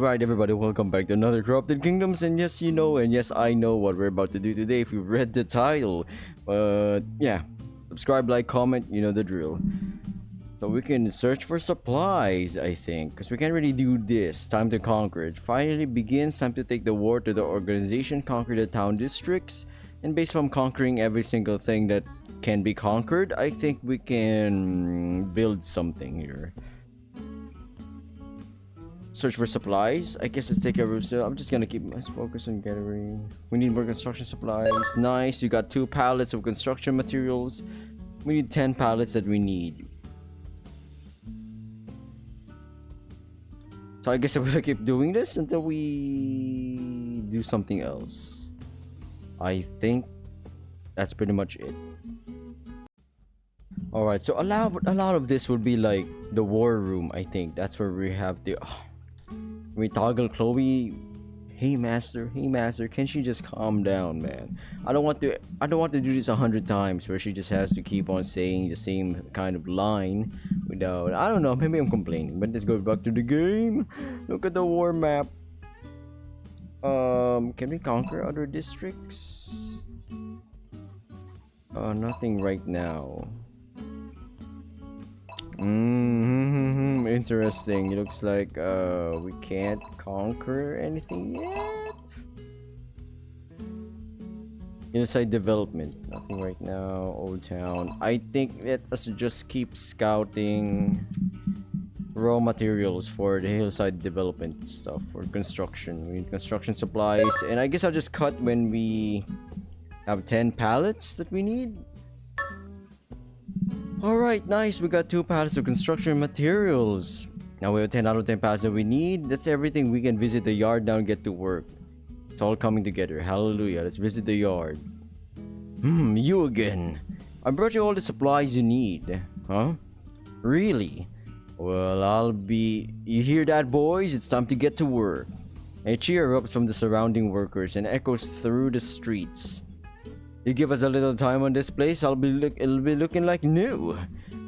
Alright everybody, welcome back to another Corrupted Kingdoms, and yes you know, and yes I know what we're about to do today if you've read the title. But yeah, subscribe, like, comment, you know the drill. So we can search for supplies, I think, because we can't really do this. Time to conquer it. Finally begins, time to take the war to the organization, conquer the town districts, and based on conquering every single thing that can be conquered, I think we can build something here. Search for supplies. I guess let's take care of it. I'm just gonna keep my focus on gathering. We need more construction supplies. Nice. You got 2 pallets of construction materials. We need 10 pallets that we need. So I guess I'm gonna keep doing this until we do something else. I think that's pretty much it. Alright, so a lot of this would be like the war room, I think. That's where we have the... we toggle Chloe. Hey master, can she just calm down, man? I don't want to do this 100 times where she just has to keep on saying the same kind of line without, I don't know, maybe I'm complaining, but let's go back to the game. Look at the war map. Can we conquer other districts? Nothing right now. Interesting. It looks like we can't conquer anything yet. Inside development, nothing right now. Old town. I think let us just keep scouting raw materials for the hillside development stuff for construction. We need construction supplies, and I guess I'll just cut when we have 10 pallets that we need. Alright, nice. We got 2 pallets of construction materials. Now we have 10 out of 10 pallets that we need. That's everything. We can visit the yard now and get to work. It's all coming together. Hallelujah. Let's visit the yard. You again. I brought you all the supplies you need. Huh? Really? Well, I'll be... You hear that, boys? It's time to get to work. A cheer erupts from the surrounding workers and echoes through the streets. You give us a little time on this place, it'll be looking like new.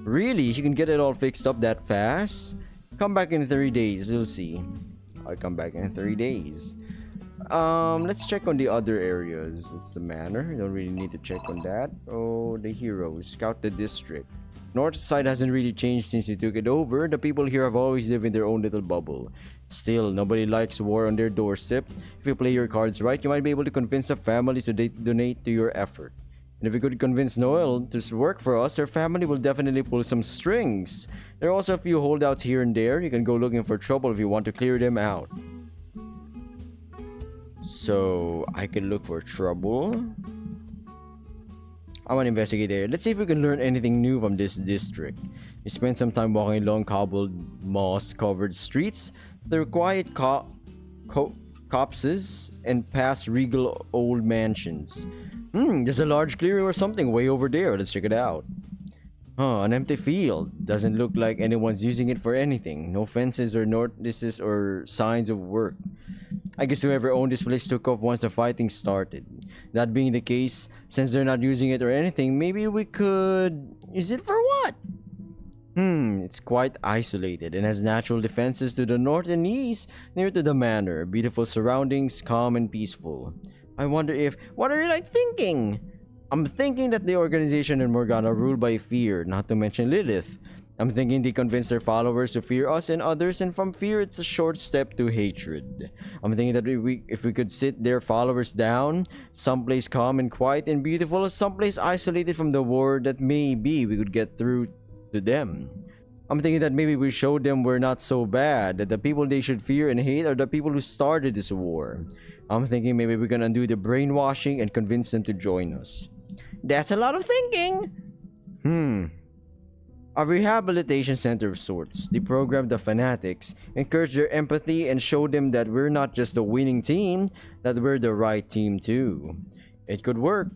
Really? You can get it all fixed up that fast? Come back in 3 days, you'll see. I'll come back in 3 days. Let's check on the other areas. It's the manor. You don't really need to check on that. Oh, the heroes. Scout the district. Northside hasn't really changed since you took it over. The people here have always lived in their own little bubble. Still, nobody likes war on their doorstep. If you play your cards right, you might be able to convince the families to donate to your effort. And if we could convince Noel to work for us, her family will definitely pull some strings. There are also a few holdouts here and there. You can go looking for trouble if you want to clear them out. So, I can look for trouble. I want to investigate there. Let's see if we can learn anything new from this district. We spent some time walking along cobbled, moss-covered streets through quiet copses and past regal old mansions. There's a large clearing or something way over there. Let's check it out. An empty field. Doesn't look like anyone's using it for anything. No fences or notices or signs of work. I guess whoever owned this place took off once the fighting started. That being the case, since they're not using it or anything, maybe we could... Use it for what? It's quite isolated and has natural defenses to the north and east, near to the manor. Beautiful surroundings, calm and peaceful. I wonder if... What are you like thinking? I'm thinking that the organization and Morgana are ruled by fear, not to mention Lilith. I'm thinking they convince their followers to fear us and others, and from fear it's a short step to hatred. I'm thinking that if we could sit their followers down, someplace calm and quiet and beautiful, someplace isolated from the war, that maybe we could get through to them. I'm thinking that maybe we showed them we're not so bad, that the people they should fear and hate are the people who started this war. I'm thinking maybe we can undo the brainwashing and convince them to join us. That's a lot of thinking! A rehabilitation center of sorts. They program the fanatics, encourage their empathy, and show them that we're not just a winning team, that we're the right team too. It could work.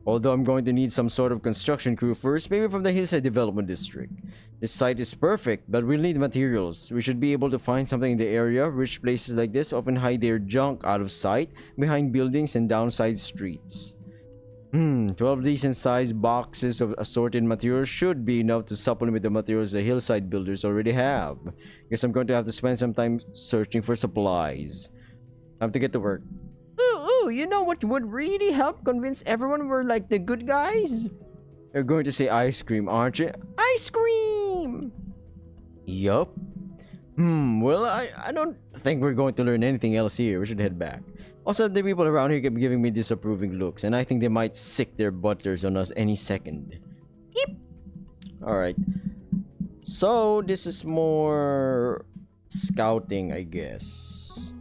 Although I'm going to need some sort of construction crew first, maybe from the Hillside Development District. This site is perfect, but we'll need materials. We should be able to find something in the area. Rich places like this often hide their junk out of sight, behind buildings and downside streets. 12 decent sized boxes of assorted materials should be enough to supplement the materials the hillside builders already have. Guess I'm going to have to spend some time searching for supplies. Time to get to work. Ooh, you know what would really help convince everyone we're like the good guys? You're going to say ice cream, aren't you? Ice cream! Yup. Well, I don't think we're going to learn anything else here. We should head back. Also, the people around here keep giving me disapproving looks, and I think they might sick their butlers on us any second. Yep. Alright. So, this is more scouting, I guess.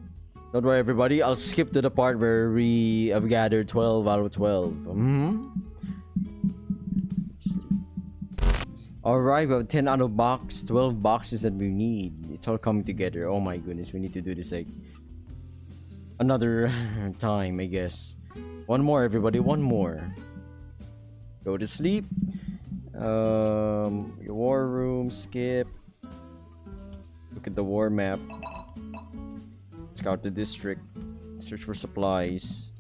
Don't worry, everybody. I'll skip to the part where we have gathered 12 out of 12. Alright, we have 10 out of 12 boxes that we need. It's all coming together. Oh my goodness, we need to do this like another time, I guess. One more, everybody, one more. Go to sleep. Your war room, skip. Look at the war map. Scout the district. Search for supplies.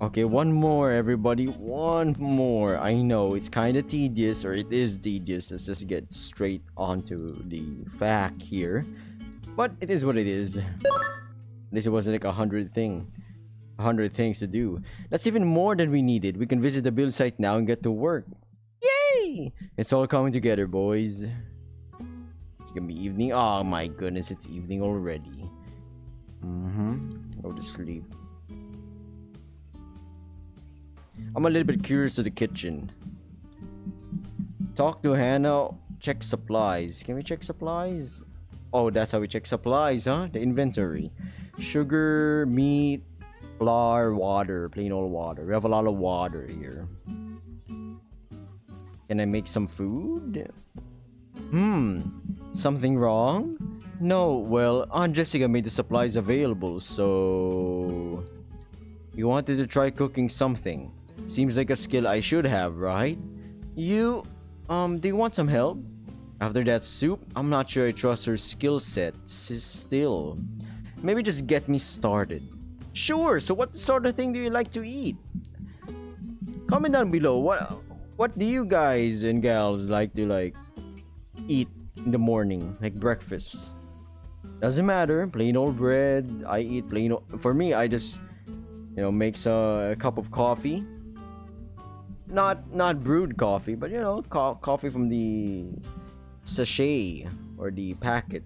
Okay, one more, everybody. One more. I know it's kind of tedious, or it is tedious. Let's just get straight onto the fact here. But it is what it is. At least it wasn't like 100 things to do. That's even more than we needed. We can visit the build site now and get to work. Yay! It's all coming together, boys. It's gonna be evening. Oh my goodness, it's evening already. Go to sleep. I'm a little bit curious to the kitchen. Talk to Hana. Check supplies. Can we check supplies? Oh, that's how we check supplies, huh? The inventory. Sugar, meat, flour, water. Plain old water. We have a lot of water here. Can I make some food? Something wrong? No, well, Aunt Jessica made the supplies available, so... You wanted to try cooking something. Seems like a skill I should have, right? Do you want some help? After that soup, I'm not sure I trust her skill set still. Maybe just get me started. Sure, so what sort of thing do you like to eat? Comment down below, what do you guys and gals like to eat in the morning, like breakfast? Doesn't matter, plain old bread. I eat plain old, for me, I just, makes a cup of coffee. Not brewed coffee, but coffee from the sachet or the packet.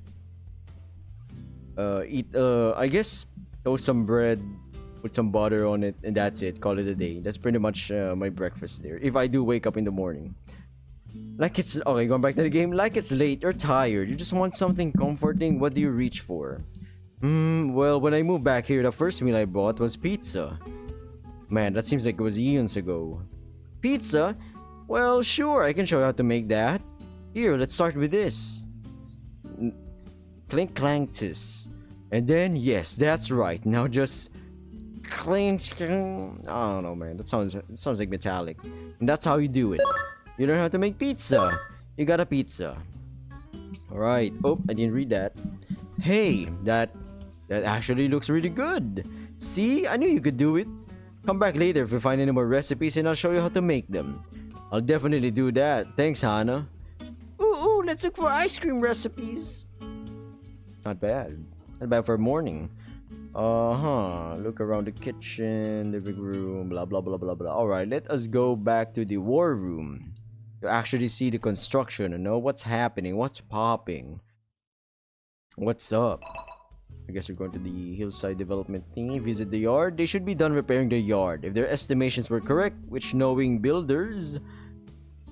I guess toast some bread, put some butter on it, and that's it. Call it a day. That's pretty much my breakfast there. If I do wake up in the morning. Okay, going back to the game. Like it's late or tired, you just want something comforting. What do you reach for? Well, when I moved back here, the first meal I bought was pizza. Man, that seems like it was eons ago. Pizza? Well, sure, I can show you how to make that. Here, let's start with this. Clink clanktus. And then, yes, that's right. Now just clink. I don't know, man. It sounds like metallic. And that's how you do it. You learn how to make pizza. You got a pizza. Alright. Oh, I didn't read that. Hey, that actually looks really good. See? I knew you could do it. Come back later if you find any more recipes and I'll show you how to make them. I'll definitely do that. Thanks, Hana. Ooh, let's look for ice cream recipes. Not bad. Not bad for morning. Look around the kitchen, living room, blah, blah, blah, blah, blah. Alright, let us go back to the war room. To actually see the construction and know what's happening, what's popping. What's up? I guess we're going to the hillside development thingy. Visit the yard. They should be done repairing the yard. If their estimations were correct, which knowing builders...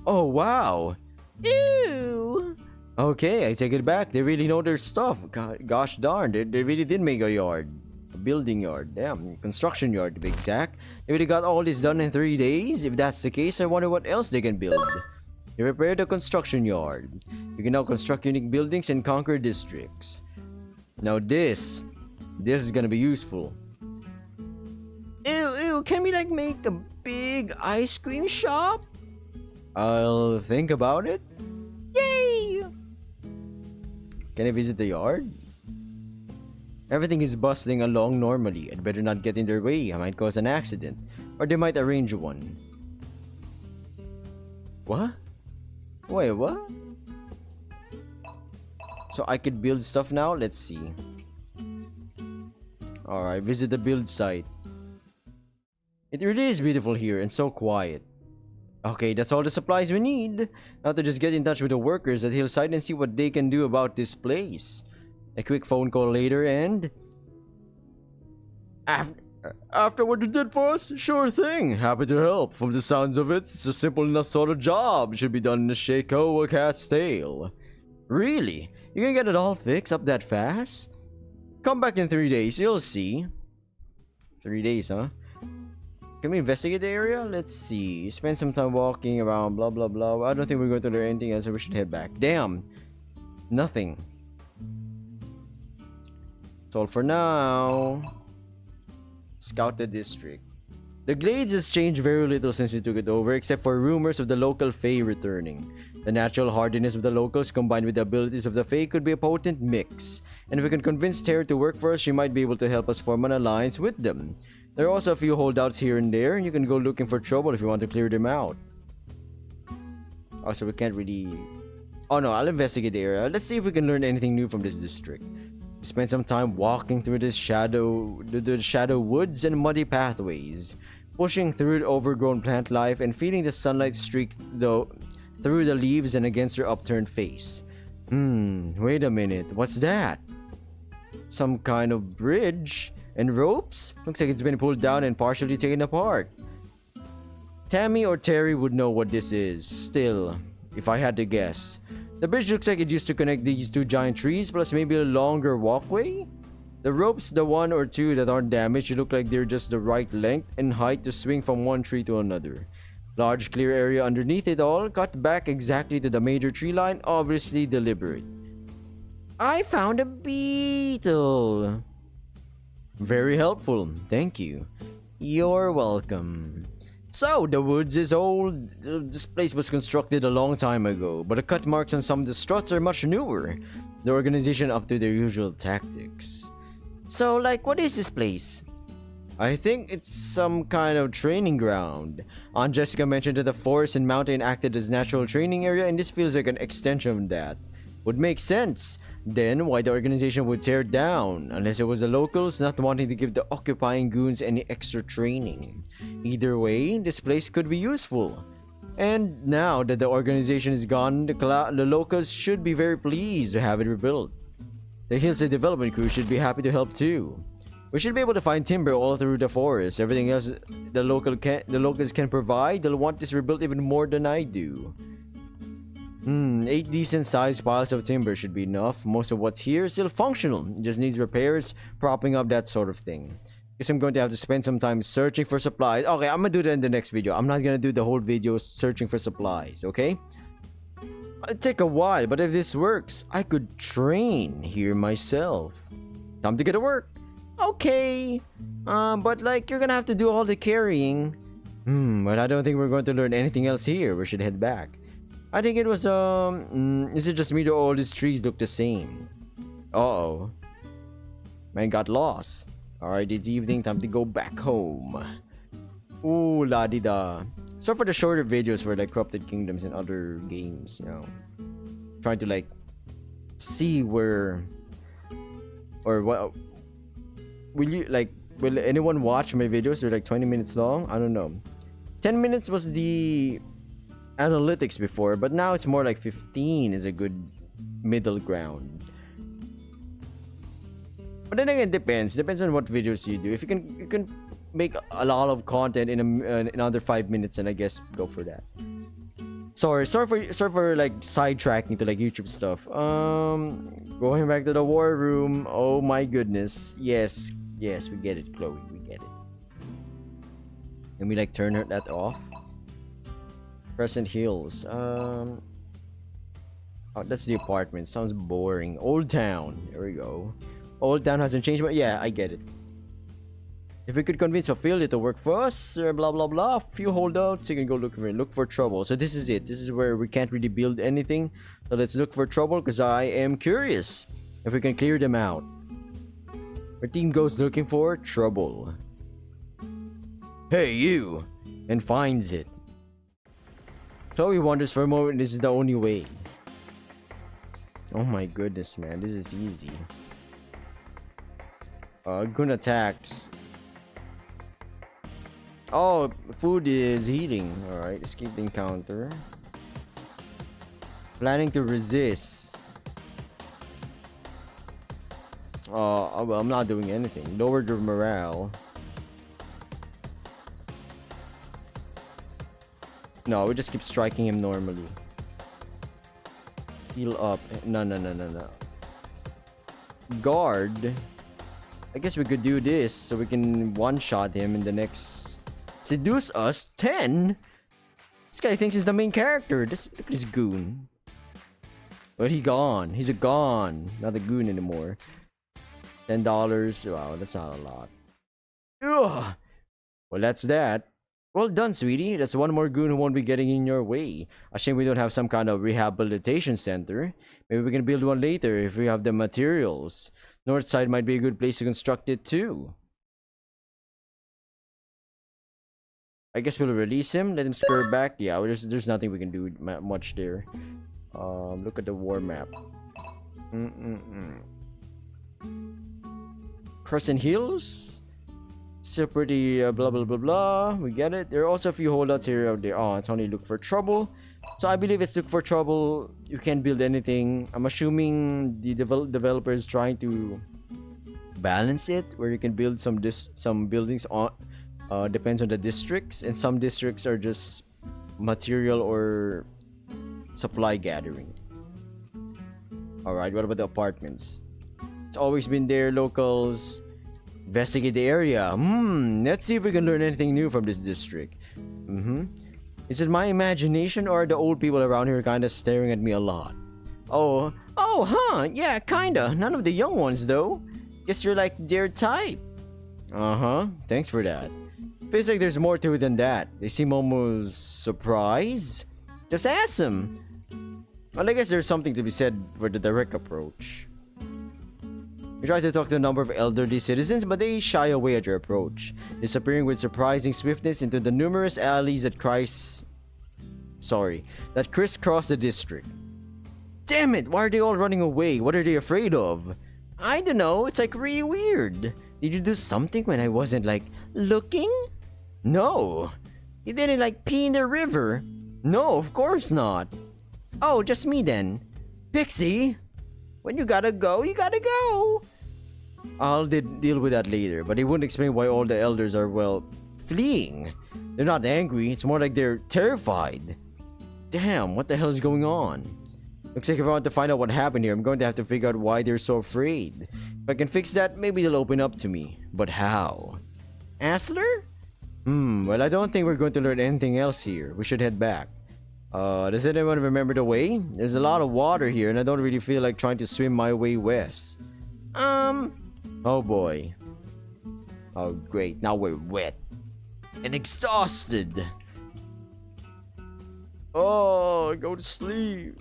Oh, wow. Ew. Okay, I take it back. They really know their stuff. Gosh darn, they really did make a yard. A building yard. Damn, construction yard to be exact. They really got all this done in 3 days? If that's the case, I wonder what else they can build. They repaired the construction yard. You can now construct unique buildings and conquer districts. Now this is gonna be useful. Ew, can we make a big ice cream shop? I'll think about it. Yay! Can I visit the yard? Everything is bustling along normally. I'd better not get in their way. I might cause an accident. Or they might arrange one. What? Wait, what? So I could build stuff now? Let's see. Alright, visit the build site. It really is beautiful here and so quiet. Okay, that's all the supplies we need. Now to just get in touch with the workers at Hillside and see what they can do about this place. A quick phone call later and... After what you did for us? Sure thing. Happy to help. From the sounds of it, it's a simple enough sort of job. Should be done in a shake or a cat's tail. Really? You can get it all fixed up that fast? Come back in 3 days, you'll see. 3 days, huh? Can we investigate the area? Let's see. Spend some time walking around, blah blah blah. I don't think we're going to learn anything else, so we should head back. Damn. Nothing. That's all for now. Scout the district. The Glades has changed very little since you took it over, except for rumors of the local Fae returning. The natural hardiness of the locals combined with the abilities of the Fae could be a potent mix. And if we can convince Terra to work for us, she might be able to help us form an alliance with them. There are also a few holdouts here and there. You can go looking for trouble if you want to clear them out. Oh, so we can't really... Oh no, I'll investigate the area. Let's see if we can learn anything new from this district. Spend some time walking through the shadow woods and muddy pathways, pushing through the overgrown plant life and feeling the sunlight streak through the leaves and against her upturned face. Wait a minute, what's that? Some kind of bridge and ropes? Looks like it's been pulled down and partially taken apart. Tammy or Terry would know what this is. Still, if I had to guess, the bridge looks like it used to connect these two giant trees, plus maybe a longer walkway? The ropes, the one or two that aren't damaged, look like they're just the right length and height to swing from one tree to another. Large clear area underneath it all, cut back exactly to the major tree line, obviously deliberate. I found a beetle! Very helpful, thank you. You're welcome. So, the woods is old. This place was constructed a long time ago, but the cut marks on some of the struts are much newer. The organization up to their usual tactics. So, like, what is this place? I think it's some kind of training ground. Aunt Jessica mentioned that the forest and mountain acted as natural training area, and this feels like an extension of that. Would make sense. Then, why the organization would tear it down? Unless it was the locals not wanting to give the occupying goons any extra training. Either way, this place could be useful. And now that the organization is gone, the locals should be very pleased to have it rebuilt. The Hillside Development Crew should be happy to help too. We should be able to find timber all through the forest. Everything else the locals can provide, they'll want this rebuilt even more than I do. 8 decent sized piles of timber should be enough. Most of what's here is still functional. It just needs repairs, propping up, that sort of thing. Guess I'm going to have to spend some time searching for supplies. Okay, I'm gonna do that in the next video. I'm not gonna do the whole video searching for supplies, okay? It'll take a while, but if this works, I could train here myself. Time to get to work. Okay. But like, you're gonna have to do all the carrying. But I don't think we're going to learn anything else here. We should head back. I think it was, is it just me that all these trees look the same? Uh-oh. Man got lost. Alright, it's evening, time to go back home. Ooh, la-di-da. So for the shorter videos for like Corrupted Kingdoms and other games, you know. Trying to like, see where, or what, will anyone watch my videos? They're like 20 minutes long? I don't know. 10 minutes was the analytics before, but now it's more like 15 is a good middle ground. But then again, depends on what videos you do. If you can make a lot of content in another 5 minutes, and I guess go for that. Sorry for like sidetracking to like YouTube stuff. Going back to the war room. Oh my goodness. Yes, we get it, Chloe. We get it. Can we like turn that off? Crescent Hills. Oh, that's the apartment. Sounds boring. Old Town. There we go. Old Town hasn't changed, but yeah, I get it. If we could convince Ophelia to work for us, blah blah blah, a few holdouts, you can go look for trouble. So this is it. This is where we can't really build anything. So let's look for trouble, because I am curious if we can clear them out. Our team goes looking for trouble. Hey, you! And finds it. Chloe wonders for a moment this is the only way. Oh my goodness, man. This is easy. Goon attacks. Oh, food is heating. Alright, escape the encounter. Planning to resist. Well, I'm not doing anything. Lower your morale. No, we just keep striking him normally. Heal up. No. Guard. I guess we could do this so we can one-shot him in the next... Seduce us? 10? This guy thinks he's the main character. Look at this goon. But he gone. He's a gone. Not a goon anymore. $10. Wow, that's not a lot. Ugh. Well, that's that. Well done, sweetie. That's one more goon who won't be getting in your way. A shame we don't have some kind of rehabilitation center. Maybe we can build one later if we have the materials. Northside might be a good place to construct it too. I guess we'll release him. Let him scurry back. Yeah, there's nothing we can do much there. Look at the war map. Crescent Hills. So pretty blah blah blah blah. We get it. There are also a few holdouts here out there. Oh, it's only look for trouble. So I believe it's look for trouble. You can't build anything. I'm assuming the developer is trying to balance it, where you can build some buildings on. Depends on the districts, and some districts are just material or supply gathering. All right. What about the apartments? It's always been there. Locals. Investigate the area. Let's see if we can learn anything new from this district. Is it my imagination or are the old people around here kind of staring at me a lot? Oh, huh? Yeah, kinda. None of the young ones, though. Guess you're like their type. Thanks for that. Feels like there's more to it than that. They seem almost surprised. Just ask them. Well, I guess there's something to be said for the direct approach. You try to talk to a number of elderly citizens, but they shy away at your approach, disappearing with surprising swiftness into the numerous alleys that crisscross the district. Damn it! Why are they all running away? What are they afraid of? I don't know. It's like really weird. Did you do something when I wasn't like looking? No. You didn't like pee in the river? No, of course not. Oh, just me then. Pixie. When you gotta go, you gotta go. I'll deal with that later, but he wouldn't explain why all the elders are, well, fleeing. They're not angry, it's more like they're terrified. Damn, what the hell is going on? Looks like if I want to find out what happened here, I'm going to have to figure out why they're so afraid. If I can fix that, maybe they'll open up to me. But how? Asler? Well, I don't think we're going to learn anything else here. We should head back. Does anyone remember the way? There's a lot of water here and I don't really feel like trying to swim my way west. Oh boy. Oh great, now we're wet. And exhausted. Oh, go to sleep.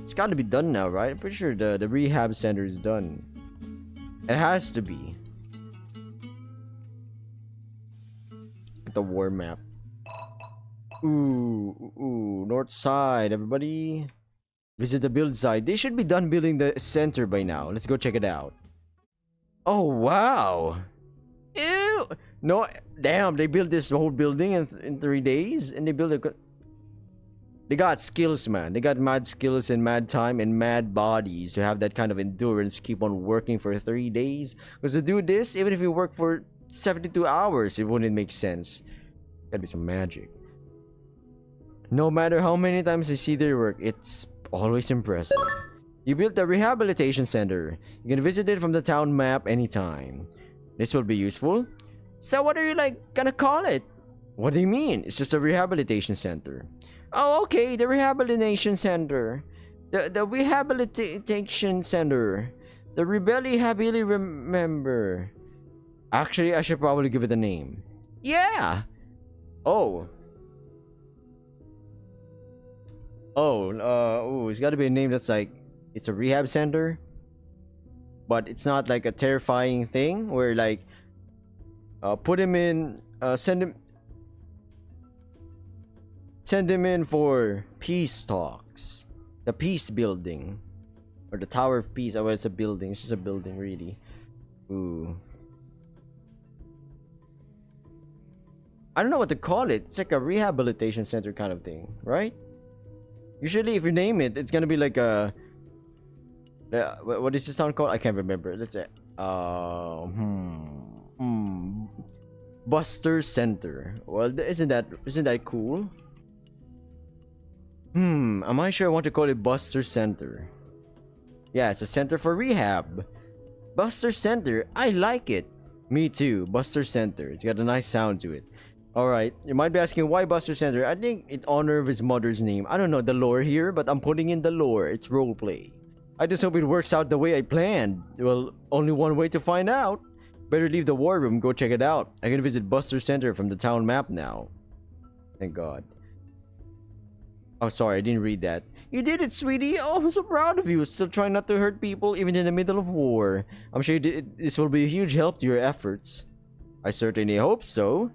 It's gotta be done now, right? I'm pretty sure the rehab center is done. It has to be. Look at the war map. Ooh, Northside, everybody. Visit the build site. They should be done building the center by now. Let's go check it out. Oh, wow. Ew. No, damn, they built this whole building in 3 days. And they got skills, man. They got mad skills and mad time and mad bodies to have that kind of endurance to keep on working for 3 days. Because to do this, even if you work for 72 hours, it wouldn't make sense. Gotta be some magic. No matter how many times I see their work, it's always impressive. You built a rehabilitation center. You can visit it from the town map anytime. This will be useful. So what are you gonna call it? What do you mean? It's just a rehabilitation center. Oh, okay, the rehabilitation center. The rehabilitation center. The rebellion happily remember. Actually, I should probably give it a name. Yeah. Oh, it's got to be a name that's like, it's a rehab center. but it's not like a terrifying thing where like put him in send him in for peace talks, the peace building, or the Tower of Peace. Oh, well, it's a building. It's just a building, really. Ooh. I don't know what to call it. It's like a rehabilitation center kind of thing, right? Usually, if you name it, it's gonna be like a... what is this town called? I can't remember. Let's say... Buster Center. Well, isn't that cool? Am I sure I want to call it Buster Center? Yeah, it's a center for rehab. Buster Center. I like it. Me too. Buster Center. It's got a nice sound to it. Alright, you might be asking why Buster Center. I think in honor of his mother's name. I don't know the lore here, but I'm putting in the lore. It's roleplay. I just hope it works out the way I planned. Well, only one way to find out. Better leave the war room, go check it out. I can visit Buster Center from the town map now. Thank God. Oh, sorry, I didn't read that. You did it, sweetie. Oh, I'm so proud of you. Still trying not to hurt people, even in the middle of war. I'm sure this will be a huge help to your efforts. I certainly hope so.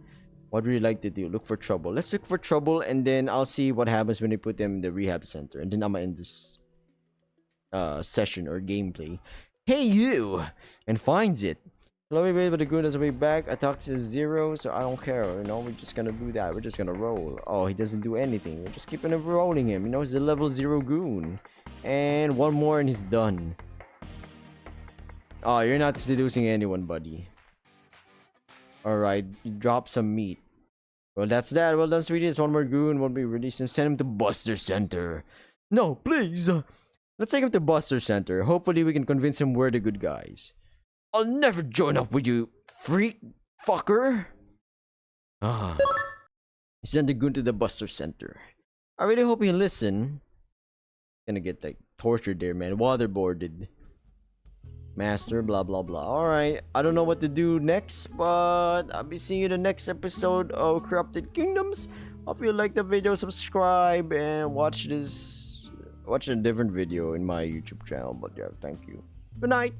What would you like to do? Look for trouble. Let's look for trouble, and then I'll see what happens when they put them in the rehab center. And then I'm gonna end this session or gameplay. Hey, you! And finds it. Hello, everybody, but the good is way back. Attack is 0, so I don't care. You know, we're just gonna do that. We're just gonna roll. Oh, he doesn't do anything. We're just keeping on rolling him. You know, he's a level 0 goon. And one more, and he's done. Oh, you're not seducing anyone, buddy. Alright, drop some meat. Well, that's that. Well done, sweetie. It's one more goon. Won't be released and send him to Buster Center. No, please. Let's take him to Buster Center. Hopefully, we can convince him we're the good guys. I'll never join up with you, freak fucker. Send the goon to the Buster Center. I really hope he'll listen. Gonna get like tortured there, man. Waterboarded. Master, blah blah blah. Alright, I don't know what to do next, but I'll be seeing you in the next episode of Corrupted Kingdoms. If you like the video, subscribe and watch a different video in my YouTube channel. But yeah, thank you. Good night.